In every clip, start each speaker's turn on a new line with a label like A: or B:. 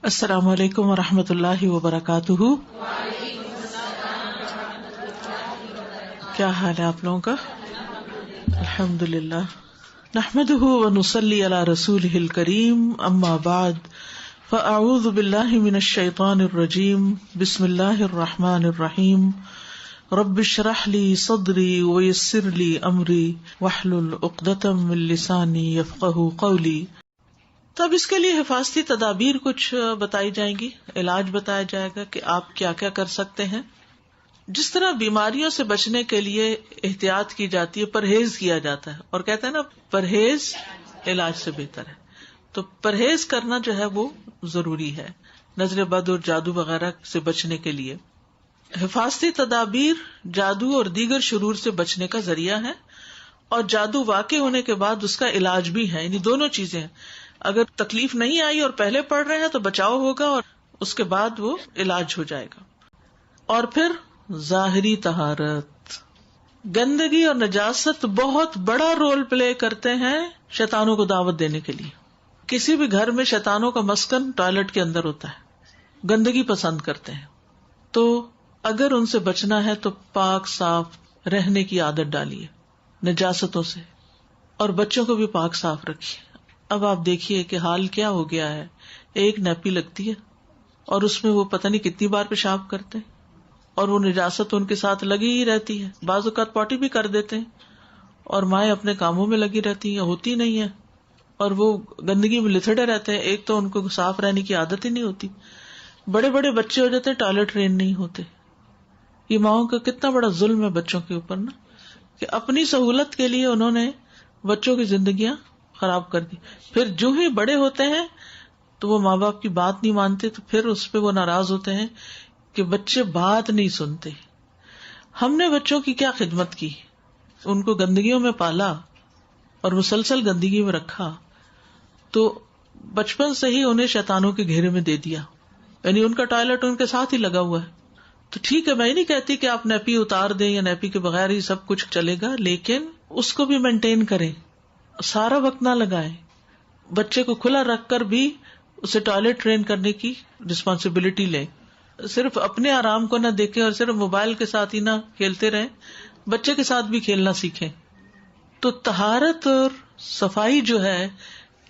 A: السلام علیکم ورحمۃ اللہ وبرکاتہ. کیا حال ہے آپ لوگوں کا؟ الحمد للہ. نحمده ونصلی علی رسولہ الکریم. اما بعد فاعوذ باللہ من الشیطان الرجیم. بسم اللہ الرحمن الرحیم. رب اشرح لی صدری ویسر لی امری واحلل عقدۃ من لسانی یفقہوا قولی. تو اب اس کے لیے حفاظتی تدابیر کچھ بتائی جائیں گی، علاج بتایا جائے گا کہ آپ کیا کیا کر سکتے ہیں. جس طرح بیماریوں سے بچنے کے لیے احتیاط کی جاتی ہے، پرہیز کیا جاتا ہے، اور کہتے ہیں نا پرہیز علاج سے بہتر ہے. تو پرہیز کرنا جو ہے وہ ضروری ہے نظر بد اور جادو وغیرہ سے بچنے کے لیے. حفاظتی تدابیر جادو اور دیگر شرور سے بچنے کا ذریعہ ہے، اور جادو واقع ہونے کے بعد اس کا علاج بھی ہے. یعنی دونوں چیزیں ہیں. اگر تکلیف نہیں آئی اور پہلے پڑھ رہے ہیں تو بچاؤ ہوگا، اور اس کے بعد وہ علاج ہو جائے گا. اور پھر ظاہری طہارت. گندگی اور نجاست بہت بڑا رول پلے کرتے ہیں شیطانوں کو دعوت دینے کے لیے. کسی بھی گھر میں شیطانوں کا مسکن ٹوائلٹ کے اندر ہوتا ہے. گندگی پسند کرتے ہیں. تو اگر ان سے بچنا ہے تو پاک صاف رہنے کی عادت ڈالیے نجاستوں سے، اور بچوں کو بھی پاک صاف رکھیے. اب آپ دیکھیے کہ حال کیا ہو گیا ہے. ایک نیپی لگتی ہے اور اس میں وہ پتہ نہیں کتنی بار پیشاب کرتے ہیں، اور وہ نجاست ان کے ساتھ لگی ہی رہتی ہے. بعض اوقات پوٹی بھی کر دیتے ہیں، اور مائیں اپنے کاموں میں لگی رہتی ہیں، ہوتی نہیں ہے، اور وہ گندگی میں لتھڑے رہتے ہیں. ایک تو ان کو صاف رہنے کی عادت ہی نہیں ہوتی. بڑے بڑے بچے ہو جاتے ہیں، ٹوائلٹ ٹرین نہیں ہوتے. یہ ماؤں کا کتنا بڑا ظلم ہے بچوں کے اوپر نا، کہ اپنی سہولت کے لیے انہوں نے بچوں کی زندگیاں خراب کر دی. پھر جو ہی بڑے ہوتے ہیں تو وہ ماں باپ کی بات نہیں مانتے، تو پھر اس پہ وہ ناراض ہوتے ہیں کہ بچے بات نہیں سنتے. ہم نے بچوں کی کیا خدمت کی، ان کو گندگیوں میں پالا اور مسلسل گندگی میں رکھا، تو بچپن سے ہی انہیں شیطانوں کے گھیرے میں دے دیا. یعنی ان کا ٹوائلٹ ان کے ساتھ ہی لگا ہوا ہے. تو ٹھیک ہے، میں نہیں کہتی کہ آپ نیپی اتار دیں یا نیپی کے بغیر ہی سب کچھ چلے گا، لیکن اس کو بھی مینٹین کریں، سارا وقت نہ لگائیں. بچے کو کھلا رکھ کر بھی اسے ٹوائلٹ ٹرین کرنے کی رسپانسبلٹی لیں. صرف اپنے آرام کو نہ دیکھیں اور صرف موبائل کے ساتھ ہی نہ کھیلتے رہیں، بچے کے ساتھ بھی کھیلنا سیکھیں. تو طہارت اور صفائی جو ہے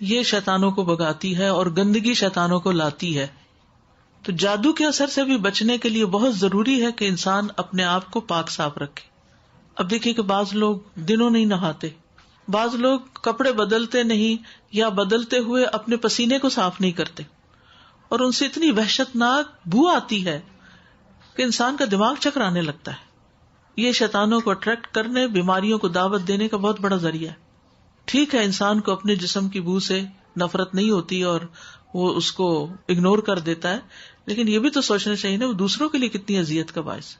A: یہ شیطانوں کو بھگاتی ہے اور گندگی شیطانوں کو لاتی ہے. تو جادو کے اثر سے بھی بچنے کے لیے بہت ضروری ہے کہ انسان اپنے آپ کو پاک صاف رکھے. اب دیکھیے کہ بعض لوگ دنوں نہیں نہاتے، بعض لوگ کپڑے بدلتے نہیں یا بدلتے ہوئے اپنے پسینے کو صاف نہیں کرتے، اور ان سے اتنی وحشتناک بو آتی ہے کہ انسان کا دماغ چکرانے لگتا ہے. یہ شیطانوں کو اٹریکٹ کرنے، بیماریوں کو دعوت دینے کا بہت بڑا ذریعہ ہے. ٹھیک ہے، انسان کو اپنے جسم کی بو سے نفرت نہیں ہوتی اور وہ اس کو اگنور کر دیتا ہے، لیکن یہ بھی تو سوچنا چاہیے نا وہ دوسروں کے لیے کتنی اذیت کا باعث.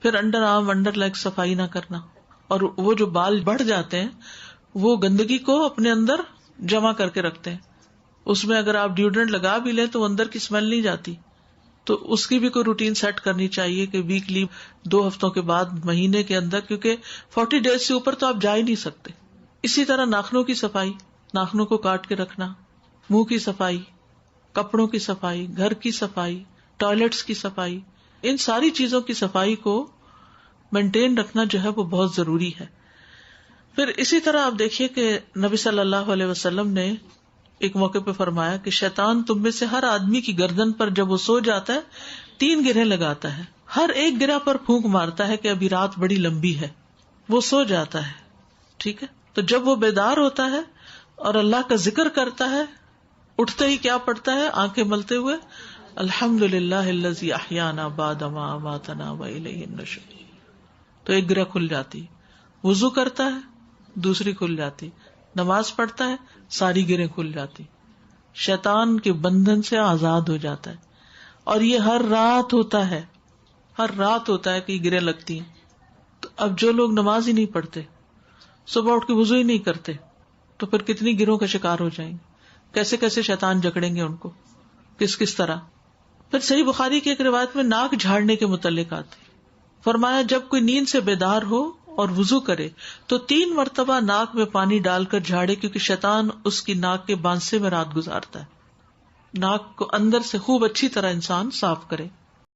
A: پھر انڈر آرم، انڈر لیگ صفائی نہ کرنا، اور وہ جو بال بڑھ جاتے ہیں وہ گندگی کو اپنے اندر جمع کر کے رکھتے ہیں. اس میں اگر آپ ڈیوڈرنٹ لگا بھی لیں تو وہ اندر کی اسمیل نہیں جاتی. تو اس کی بھی کوئی روٹین سیٹ کرنی چاہیے کہ ویکلی 2 ہفتوں کے بعد، مہینے کے اندر، کیونکہ 40 ڈیز سے اوپر تو آپ جا ہی نہیں سکتے. اسی طرح ناخنوں کی صفائی، ناخنوں کو کاٹ کے رکھنا، منہ کی صفائی، کپڑوں کی صفائی، گھر کی صفائی، ٹوائلٹس کی صفائی، ان ساری چیزوں کی صفائی کو مینٹین رکھنا جو ہے وہ بہت ضروری ہے. پھر اسی طرح آپ دیکھیے کہ نبی صلی اللہ علیہ وسلم نے ایک موقع پہ فرمایا کہ شیطان تم میں سے ہر آدمی کی گردن پر جب وہ سو جاتا ہے 3 گرہیں لگاتا ہے، ہر ایک گرہ پر پھونک مارتا ہے کہ ابھی رات بڑی لمبی ہے. وہ سو جاتا ہے، ٹھیک ہے، تو جب وہ بیدار ہوتا ہے اور اللہ کا ذکر کرتا ہے، اٹھتے ہی کیا پڑھتا ہے، آنکھیں ملتے ہوئے الحمدللہ الذی احیانا بعد ما اماتنا والیہ النشور. تو ایک گرہ کھل جاتی. وضو کرتا ہے، دوسری کھل جاتی. نماز پڑھتا ہے، ساری گرہیں کھل جاتی. شیطان کے بندھن سے آزاد ہو جاتا ہے. اور یہ ہر رات ہوتا ہے، ہر رات ہوتا ہے کہ یہ گرہیں لگتی ہیں. تو اب جو لوگ نماز ہی نہیں پڑھتے، صبح اٹھ کے وضو ہی نہیں کرتے، تو پھر کتنی گرہوں کا شکار ہو جائیں گے. کیسے کیسے شیطان جکڑیں گے ان کو، کس کس طرح. پھر صحیح بخاری کی ایک روایت میں ناک جھاڑنے کے متعلق آتی، فرمایا جب کوئی نیند سے بیدار ہو اور وضو کرے تو 3 مرتبہ ناک میں پانی ڈال کر جھاڑے، کیونکہ شیطان اس کی ناک کے بانسے میں رات گزارتا ہے. ناک کو اندر سے خوب اچھی طرح انسان صاف کرے.